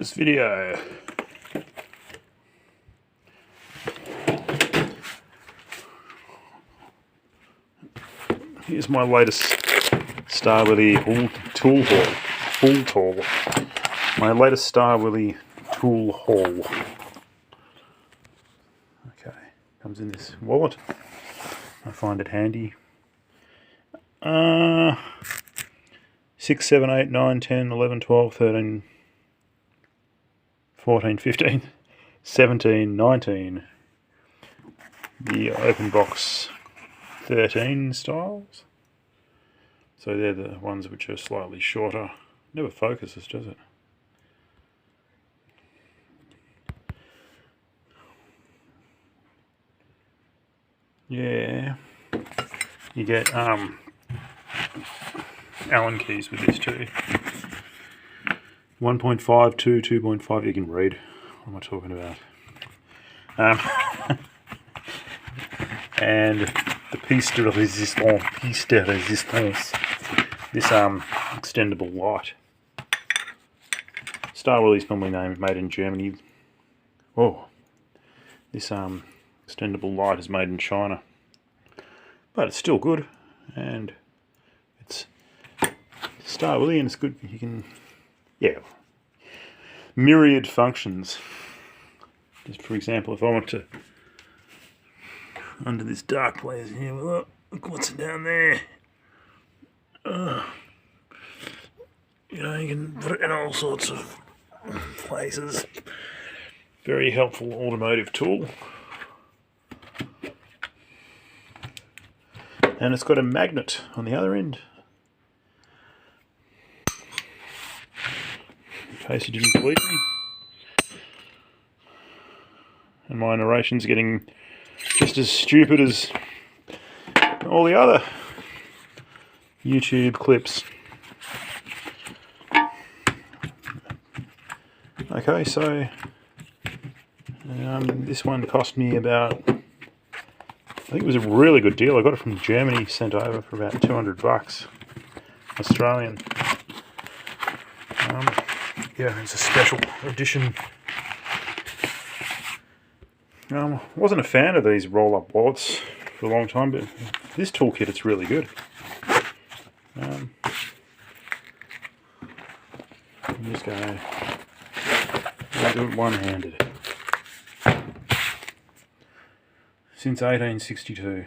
this video. Here's my latest Stahlwille tool haul. My latest Stahlwille tool haul. Okay, comes in this wallet. I find it handy. 6, 7, 8, 9, 10, 11, 12, 13, 14, 15, 17, 19. The open box 13 styles. So they're the ones which are slightly shorter. Never focuses, does it? Yeah. You get Allen keys with this too. 1.5 to 2.5. You can read. What am I talking about? And the piece de resistance. This extendable light. Stahlwille is normally made in Germany. Oh, this extendable light is made in China, but it's still good, and it's Stahlwille and it's good. You can, yeah, myriad functions. Just for example, if I want to, under this dark place here, look what's down there. You know, you can put it in all sorts of places. Very helpful automotive tool. And it's got a magnet on the other end. In case you didn't believe me. And my narration's getting just as stupid as all the other YouTube clips. Okay, so this one cost me about, I think it was a really good deal. I got it from Germany, sent over for about $200 Australian. Yeah, it's a special edition. Wasn't a fan of these roll-up wallets for a long time, but this toolkit, it's really good. I'm just going to do it one-handed. Since 1862.